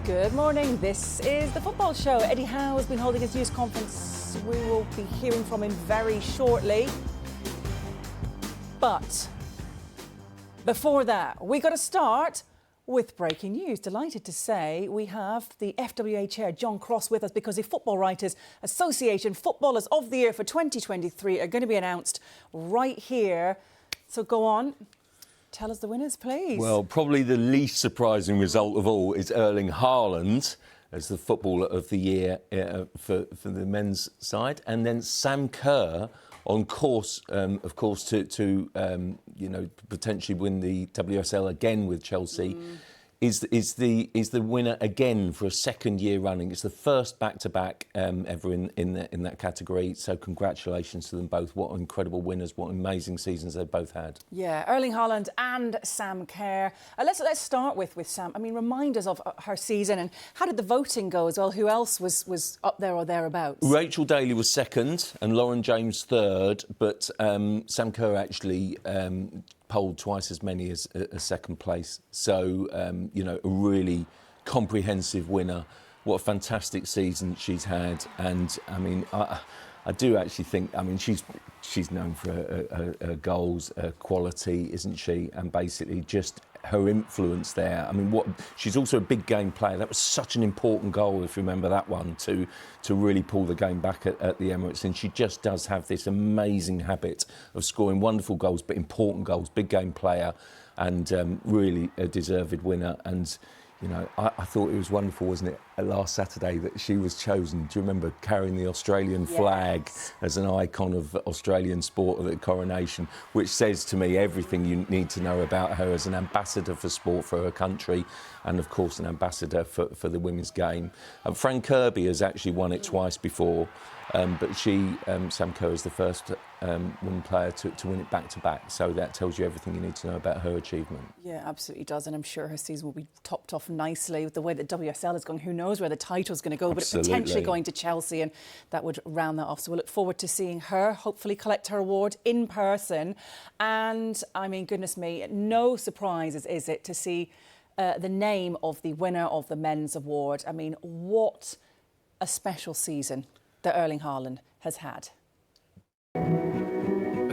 Good morning. This is the Football Show. Eddie Howe has been holding his news conference. We will be hearing from him very shortly. But before that, we got to start with breaking news. Delighted to say we have the FWA chair, John Cross, with us because the Football Writers Association Footballers of the Year for 2023 are going to be announced right here. So go on. Tell us the winners, please. Well, probably the least surprising result of all is Erling Haaland as the Footballer of the Year for the men's side, and then Sam Kerr on course, of course, to potentially win the WSL again with Chelsea. Is the winner again for a second year running. It's the first back-to-back ever in that category. So congratulations to them both. What incredible winners! What amazing seasons they've both had. Yeah, Erling Haaland and Sam Kerr. Let's start with Sam. I mean, remind us of her season and how did the voting go as well? Who else was up there or thereabouts? Rachel Daly was second and Lauren James third, but Sam Kerr actually polled twice as many as second place. So, a really comprehensive winner. What a fantastic season she's had. And, I mean, I do actually think, I mean, she's known for her goals, her quality, isn't she? And basically just her influence there. I mean, she's also a big game player. That was such an important goal, if you remember that one, to really pull the game back at the Emirates. And she just does have this amazing habit of scoring wonderful goals, but important goals, big game player, and really a deserved winner. And, I thought it was wonderful, wasn't it, last Saturday that she was chosen, do you remember, carrying the Australian flag as an icon of Australian sport at the coronation, which says to me everything you need to know about her as an ambassador for sport for her country and, of course, an ambassador for the women's game. Fran Kirby has actually won it twice before, but Sam Kerr, is the first woman player to win it back-to-back. So that tells you everything you need to know about her achievement. Yeah, absolutely does. And I'm sure her season will be topped off nicely with the way that WSL is going. Who knows where the title's going to go, Absolutely. But potentially going to Chelsea, and that would round that off. So we'll look forward to seeing her hopefully collect her award in person. And, I mean, goodness me, no surprises, is it, to see the name of the winner of the men's award. I mean, what a special season that Erling Haaland has had.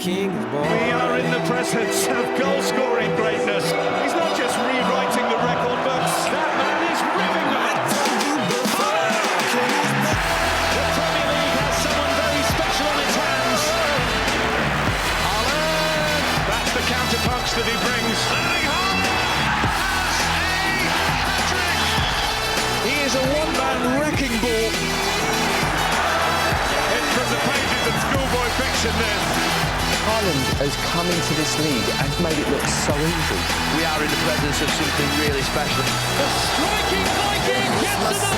King is born. We are in the presence of goal-scoring greatness. He's not just rewriting the record books. That man is ripping them. The Premier League has someone very special on its hands. Haaland. That's the counter-punch that he brings. Erling Haaland has a hat-trick. He is a one-man wrecking ball. It's from the pages of schoolboy fiction then. Haaland has come into this league and made it look so easy. We are in the presence of something really special. The striking Viking gets another!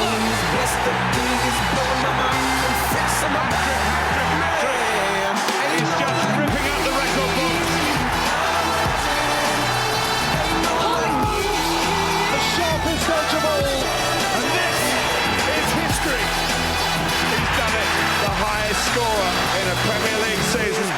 He's just ripping out the record books. The sharpest edge of all. And this is history. He's done it. The highest scorer in a Premier League season.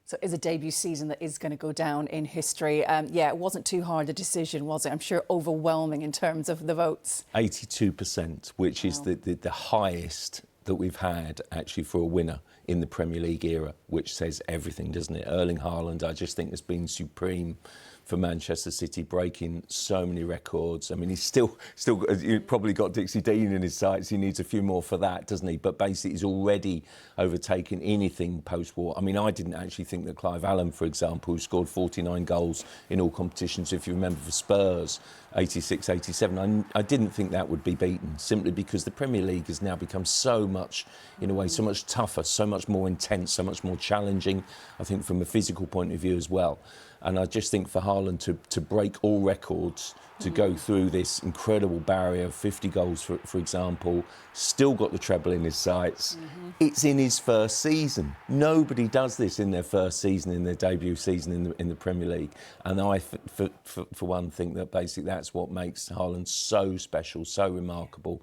So it's a debut season that is going to go down in history. It wasn't too hard a decision, was it? I'm sure overwhelming in terms of the votes. 82%, which is the highest that we've had actually for a winner in the Premier League era, which says everything, doesn't it? Erling Haaland, I just think, has been supreme for Manchester City, breaking so many records. I mean, he's still probably got Dixie Dean in his sights. He needs a few more for that, doesn't he? But basically, he's already overtaken anything post-war. I mean, I didn't actually think that Clive Allen, for example, who scored 49 goals in all competitions, if you remember, for Spurs, 86, 87, I didn't think that would be beaten, simply because the Premier League has now become so much, in a way, so much tougher, so much more intense, so much more challenging, I think, from a physical point of view as well. And I just think for Haaland to break all records, to go through this incredible barrier of 50 goals, for example, still got the treble in his sights. It's in his first season. Nobody does this in their first season, in their debut season in the Premier League. And I, for one, think that basically that's what makes Haaland so special, so remarkable.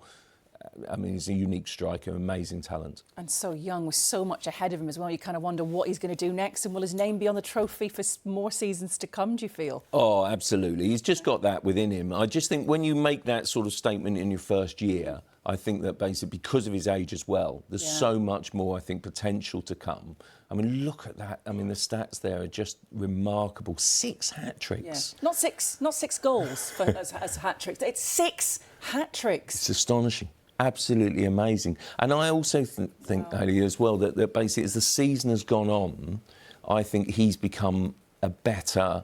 I mean, he's a unique striker, amazing talent. And so young, with so much ahead of him as well. You kind of wonder what he's going to do next, and will his name be on the trophy for more seasons to come, do you feel? Oh, absolutely. He's just got that within him. I just think when you make that sort of statement in your first year, I think that basically because of his age as well, there's so much more, I think, potential to come. I mean, look at that. I mean, the stats there are just remarkable. 6 hat-tricks. Yeah. Not six goals as hat-tricks. It's 6 hat-tricks. It's astonishing. Absolutely amazing. And I also think, Hayley, as well, that basically as the season has gone on, I think he's become a better,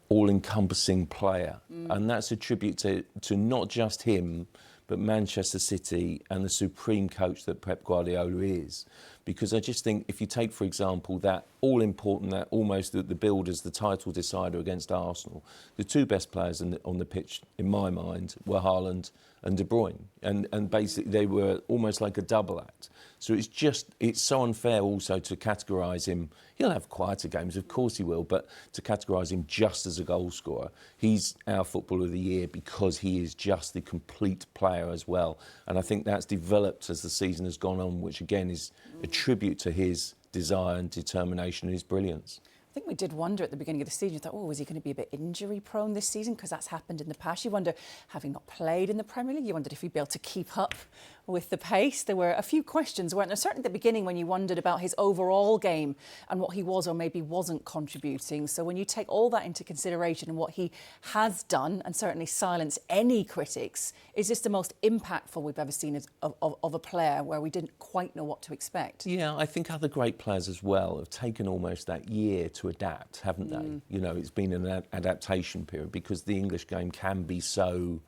all-encompassing player. And that's a tribute to not just him, but Manchester City and the supreme coach that Pep Guardiola is. Because I just think if you take, for example, that all-important, that almost the builders, the title decider against Arsenal, the 2 best players on the pitch, in my mind, were Haaland and De Bruyne. And basically they were almost like a double act. So it's so unfair also to categorise him. He'll have quieter games, of course he will, but to categorise him just as a goal scorer. He's our Footballer of the Year because he is just the complete player as well. And I think that's developed as the season has gone on, which again is a tribute to his desire and determination and his brilliance. I think we did wonder at the beginning of the season, you thought, is he going to be a bit injury prone this season? Because that's happened in the past. You wonder, having not played in the Premier League, you wondered if he'd be able to keep up with the pace. There were a few questions, weren't there? Certainly at the beginning when you wondered about his overall game and what he was or maybe wasn't contributing. So when you take all that into consideration and what he has done and certainly silenced any critics, is this the most impactful we've ever seen of a player where we didn't quite know what to expect? Yeah, I think other great players as well have taken almost that year to adapt, haven't they? You know, it's been an adaptation period because the English game can be so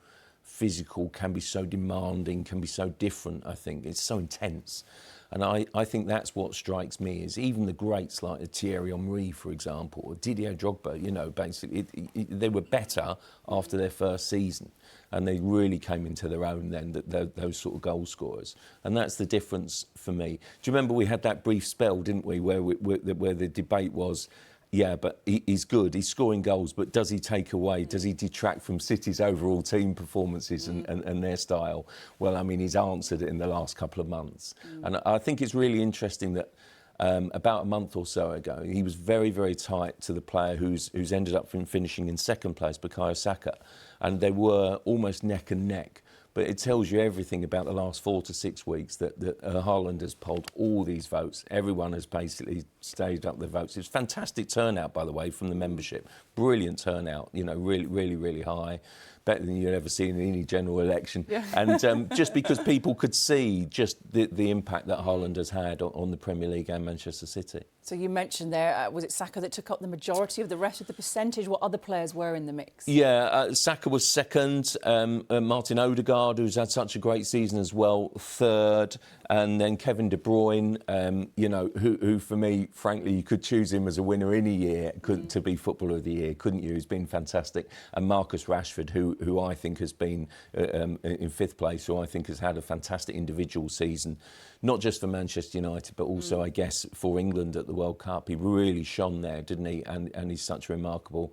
physical, can be so demanding, can be so different, I think. It's so intense. And I think that's what strikes me, is even the greats like Thierry Henry, for example, or Didier Drogba, you know, basically, they were better after their first season. And they really came into their own then, those sort of goal scorers. And that's the difference for me. Do you remember we had that brief spell, didn't we, where the debate was, yeah, but he's good, he's scoring goals, but does he take away, does he detract from City's overall team performances and their style? Well, I mean, he's answered it in the last couple of months. And I think it's really interesting that about a month or so ago, he was very, very tight to the player who's ended up finishing in second place, Bukayo Saka. And they were almost neck and neck. But it tells you everything about the last 4 to 6 weeks that Haaland has polled all these votes. Everyone has basically stayed up their votes. It's fantastic turnout, by the way, from the membership. Brilliant turnout, you know, really, really, really high. Better than you'd ever seen in any general election. Yeah. And just because people could see just the impact that Haaland has had on the Premier League and Manchester City. So you mentioned there, was it Saka that took up the majority of the rest of the percentage? What other players were in the mix? Yeah, Saka was second. Martin Odegaard, who's had such a great season as well, third. And then Kevin De Bruyne, you know, who for me, frankly, you could choose him as a winner any year to be Footballer of the Year, couldn't you? He's been fantastic. And Marcus Rashford, who I think has been in fifth place, who I think has had a fantastic individual season, not just for Manchester United, but also, I guess, for England at the World Cup. He really shone there, didn't he? And he's such a remarkable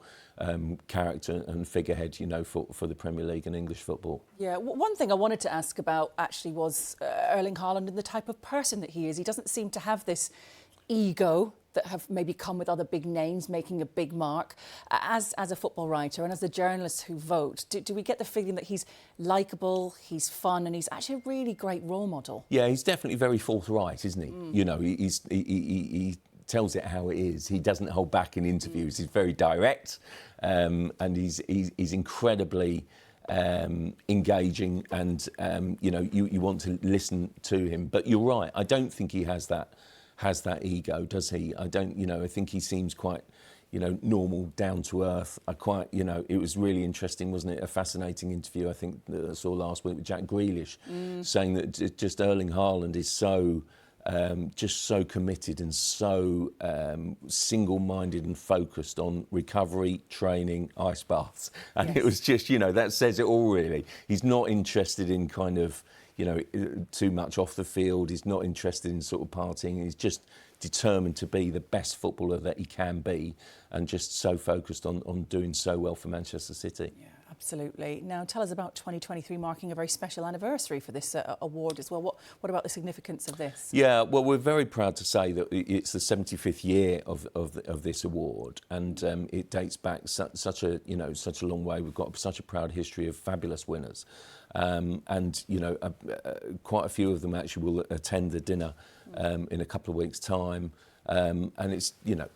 character and figurehead, you know, for the Premier League and English football. Yeah, one thing I wanted to ask about actually was Erling Haaland and the type of person that he is. He doesn't seem to have this ego that have maybe come with other big names making a big mark. As a football writer and as the journalists who vote, do we get the feeling that he's likeable, he's fun, and he's actually a really great role model? Yeah, he's definitely very forthright, isn't he? You know, he tells it how it is. He doesn't hold back in interviews. He's very direct, and he's incredibly engaging, and you know, you want to listen to him. But you're right. I don't think he has that ego, does he? I don't, you know, I think he seems quite, you know, normal, down to earth. You know, it was really interesting, wasn't it? A fascinating interview, I think, that I saw last week with Jack Grealish, saying that just Erling Haaland is so, just so committed and so single-minded and focused on recovery, training, ice baths. And It was just, you know, that says it all, really. He's not interested in kind of, you know, too much off the field. He's not interested in sort of partying. He's just determined to be the best footballer that he can be, and just so focused on doing so well for Manchester City. Yeah, Absolutely. Now, tell us about 2023 marking a very special anniversary for this award as well. What about the significance of this? Yeah, well, we're very proud to say that it's the 75th year of this award, and it dates back such a long way. We've got such a proud history of fabulous winners, and quite a few of them actually will attend the dinner in a couple of weeks' time. And it's,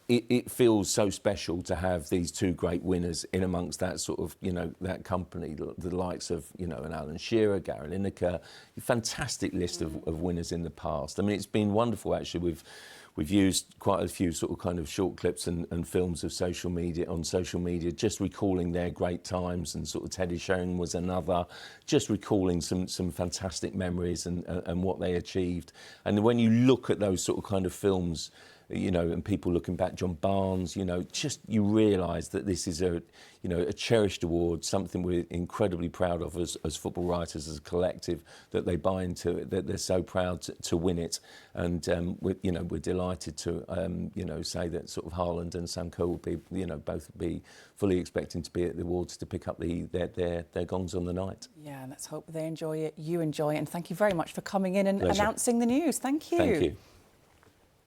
it feels so special to have these two great winners in amongst that sort of, that company, the likes of, an Alan Shearer, Gary Lineker, a fantastic list of winners in the past. I mean, it's been wonderful, actually. We've used quite a few sort of kind of short clips and films of social media, just recalling their great times, and sort of Teddy Sheringham was another, just recalling some fantastic memories and what they achieved. And when you look at those sort of kind of films, and people looking back, John Barnes, just you realise that this is a cherished award, something we're incredibly proud of as football writers, as a collective, that they buy into it, that they're so proud to win it. And we're delighted to say that sort of Haaland and Sam Kerr will be, both be fully expecting to be at the awards to pick up their gongs on the night. Yeah, let's hope they enjoy it, you enjoy it, and thank you very much for coming in and Pleasure. announcing the news. Thank you. Thank you.